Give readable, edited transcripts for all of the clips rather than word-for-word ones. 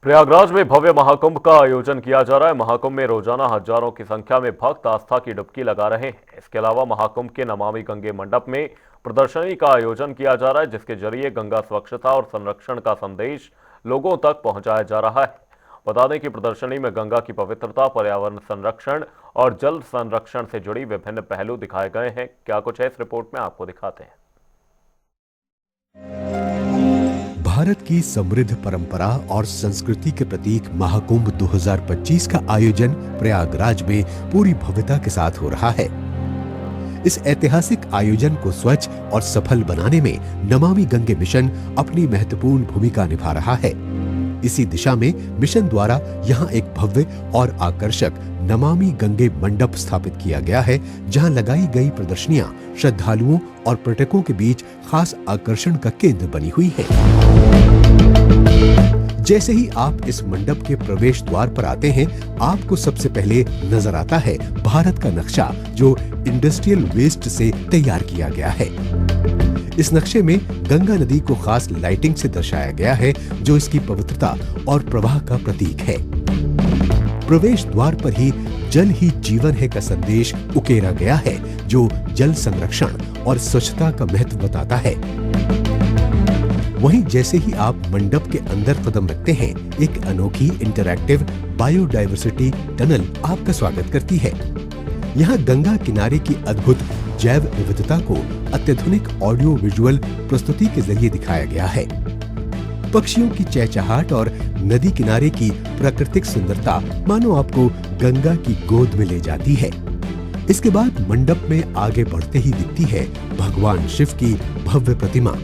प्रयागराज में भव्य महाकुंभ का आयोजन किया जा रहा है। महाकुंभ में रोजाना हजारों की संख्या में भक्त आस्था की डुबकी लगा रहे हैं। इसके अलावा महाकुंभ के नमामि गंगे मंडप में प्रदर्शनी का आयोजन किया जा रहा है, जिसके जरिए गंगा स्वच्छता और संरक्षण का संदेश लोगों तक पहुंचाया जा रहा है। बता दें कि प्रदर्शनी में गंगा की पवित्रता, पर्यावरण संरक्षण और जल संरक्षण से जुड़ी विभिन्न पहलू दिखाए गए हैं। क्या कुछ है इस रिपोर्ट में, आपको दिखाते हैं। भारत की समृद्ध परंपरा और संस्कृति के प्रतीक महाकुंभ 2025 का आयोजन प्रयागराज में पूरी भव्यता के साथ हो रहा है। इस ऐतिहासिक आयोजन को स्वच्छ और सफल बनाने में नमामि गंगे मिशन अपनी महत्वपूर्ण भूमिका निभा रहा है। इसी दिशा में मिशन द्वारा यहाँ एक भव्य और आकर्षक नमामि गंगे मंडप स्थापित किया गया है, जहाँ लगाई गई प्रदर्शनियां श्रद्धालुओं और पर्यटकों के बीच खास आकर्षण का केंद्र बनी हुई है। जैसे ही आप इस मंडप के प्रवेश द्वार पर आते हैं, आपको सबसे पहले नजर आता है भारत का नक्शा, जो इंडस्ट्रियल वेस्ट से तैयार किया गया है। इस नक्शे में गंगा नदी को खास लाइटिंग से दर्शाया गया है, जो इसकी पवित्रता और प्रवाह का प्रतीक है। प्रवेश द्वार पर ही जीवन है का संदेश उकेरा गया है, जो जल संरक्षण और स्वच्छता का महत्व बताता है। वहीं जैसे ही आप मंडप के अंदर कदम रखते हैं, एक अनोखी इंटरैक्टिव बायोडायवर्सिटी टनल आपका स्वागत करती है। यहाँ गंगा किनारे की अद्भुत जैव विविधता को अत्याधुनिक ऑडियो विजुअल प्रस्तुति के जरिए दिखाया गया है। पक्षियों की चहचहाट और नदी किनारे की प्राकृतिक सुंदरता मानो आपको गंगा की गोद में ले जाती है। इसके बाद मंडप में आगे बढ़ते ही दिखती है भगवान शिव की भव्य प्रतिमा।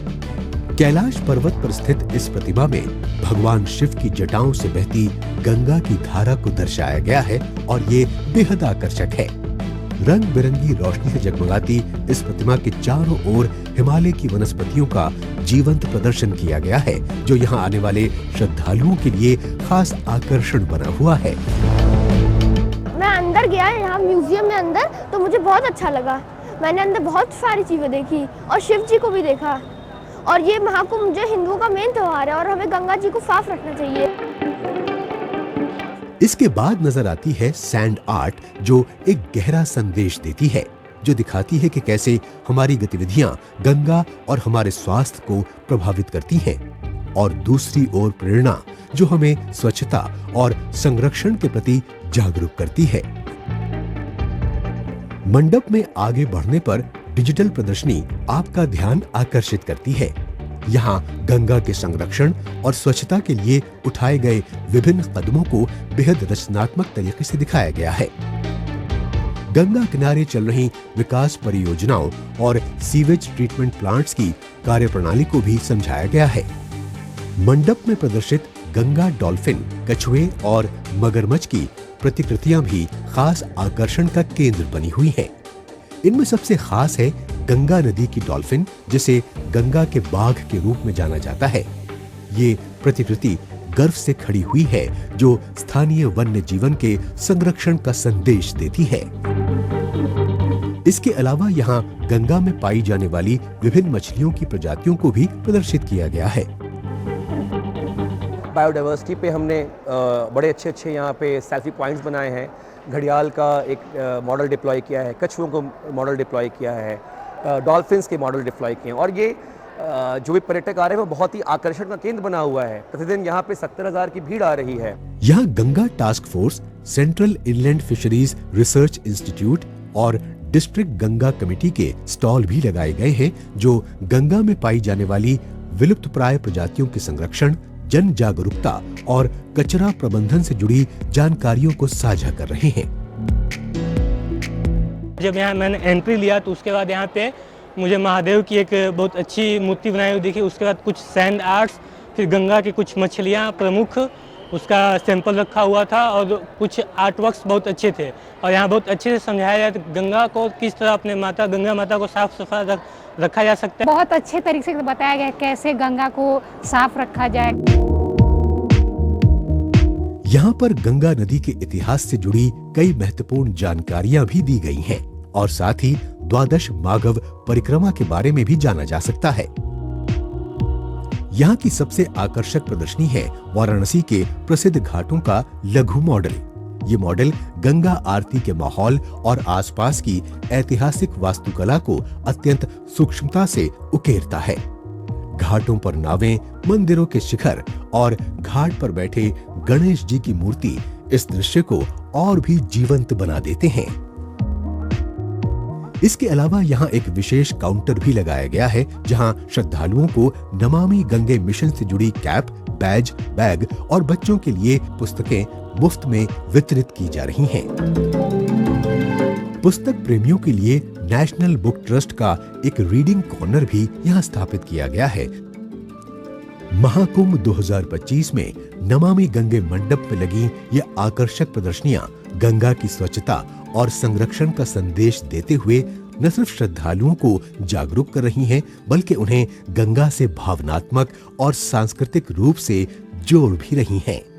कैलाश पर्वत पर स्थित इस प्रतिमा में भगवान शिव की जटाओं से बहती गंगा की धारा को दर्शाया गया है और ये बेहद आकर्षक है। रंग बिरंगी रोशनी से जगमगाती इस प्रतिमा के चारों ओर हिमालय की वनस्पतियों का जीवंत प्रदर्शन किया गया है, जो यहाँ आने वाले श्रद्धालुओं के लिए खास आकर्षण बना हुआ है। मैं अंदर गया यहाँ म्यूजियम में अंदर, तो मुझे बहुत अच्छा लगा। मैंने अंदर बहुत सारी चीजें देखी और शिव जी को भी देखा। और ये महाकुंभ जो हिंदुओं का मेन त्योहार है और हमें गंगा जी को साफ रखना चाहिए। इसके बाद नजर आती है सैंड आर्ट, जो एक गहरा संदेश देती है, जो दिखाती है कि कैसे हमारी गतिविधियां गंगा और हमारे स्वास्थ्य को प्रभावित करती हैं। और दूसरी ओर प्रेरणा, जो हमें स्वच्छता और संरक्षण के प्रति जागरूक करती है। मंडप में आगे बढ़ने पर डिजिटल प्रदर्शनी आपका ध्यान आकर्षित करती है। यहाँ गंगा के संरक्षण और स्वच्छता के लिए उठाए गए विभिन्न कदमों को बेहद रचनात्मक तरीके से दिखाया गया है। गंगा किनारे चल रही विकास परियोजनाओं और सीवेज ट्रीटमेंट प्लांट्स की कार्यप्रणाली को भी समझाया गया है। मंडप में प्रदर्शित गंगा डॉल्फिन, कछुए और मगरमच्छ की प्रतिकृतियां भी खास आकर्षण का केंद्र बनी हुई हैं। इनमें सबसे खास है गंगा नदी की डॉल्फिन, जिसे गंगा के बाघ के रूप में जाना जाता है। ये प्रतिकृति गर्व से खड़ी हुई है, जो स्थानीय वन्य जीवन के संरक्षण का संदेश देती है। इसके अलावा यहाँ गंगा में पाई जाने वाली विभिन्न मछलियों की प्रजातियों को भी प्रदर्शित किया गया है। बायोडाइवर्सिटी पे हमने बड़े अच्छे यहाँ पे सेल्फी पॉइंट्स बनाए हैं। घड़ियाल का एक मॉडल डिप्लॉय किया है, कछुओं को मॉडल डिप्लॉय किया है, डॉल्फिन्स के मॉडल डिप्लॉय किए हैं। और ये जो भी पर्यटक आ रहे हैं वो बहुत ही आकर्षण का केंद्र बना हुआ है। प्रतिदिन यहाँ पे 70,000 की भीड़ आ रही है। यहाँ Ganga task force, central inland fisheries research institute और डिस्ट्रिक्ट गंगा कमेटी के स्टॉल भी लगाए गए हैं, जो गंगा में पाई जाने वाली विलुप्तप्राय प्रजातियों के संरक्षण, जन जागरूकता और कचरा प्रबंधन से जुड़ी जानकारियों को साझा कर रहे हैं। जब यहाँ मैंने एंट्री लिया तो उसके बाद यहाँ पे मुझे महादेव की एक बहुत अच्छी मूर्ति बनाई हुई दिखी। उसके बाद कुछ सैंड आर्ट्स, फिर गंगा की कुछ मछलियाँ प्रमुख, उसका सैंपल रखा हुआ था और कुछ आर्ट वर्क्स बहुत अच्छे थे। और यहाँ बहुत अच्छे से समझाया जाए गंगा को किस तरह अपने गंगा माता को साफ सफाई रखा जा सकता है। बहुत अच्छे तरीके से बताया गया कैसे गंगा को साफ रखा जाए। यहाँ पर गंगा नदी के इतिहास से जुड़ी कई महत्वपूर्ण जानकारियां भी दी गई हैं और साथ ही द्वादश माघव परिक्रमा के बारे में भी जाना जा सकता है। यहाँ की सबसे आकर्षक प्रदर्शनी है वाराणसी के प्रसिद्ध घाटों का लघु मॉडल। ये मॉडल गंगा आरती के माहौल और आसपास की ऐतिहासिक वास्तुकला को अत्यंत सूक्ष्मता से उकेरता है। घाटों पर नावें, मंदिरों के शिखर और घाट पर बैठे गणेश जी की मूर्ति इस दृश्य को और भी जीवंत बना देते हैं। इसके अलावा यहाँ एक विशेष काउंटर भी लगाया गया है, जहाँ श्रद्धालुओं को नमामि गंगे मिशन से जुड़ी कैप, बैज, बैग और बच्चों के लिए पुस्तकें मुफ्त में वितरित की जा रही हैं। पुस्तक प्रेमियों के लिए नेशनल बुक ट्रस्ट का एक रीडिंग कॉर्नर भी यहाँ स्थापित किया गया है। महाकुंभ 2025 में नमामि गंगे मंडप में लगी ये आकर्षक प्रदर्शनियां गंगा की स्वच्छता और संरक्षण का संदेश देते हुए न सिर्फ श्रद्धालुओं को जागरूक कर रही हैं, बल्कि उन्हें गंगा से भावनात्मक और सांस्कृतिक रूप से जोड़ भी रही हैं।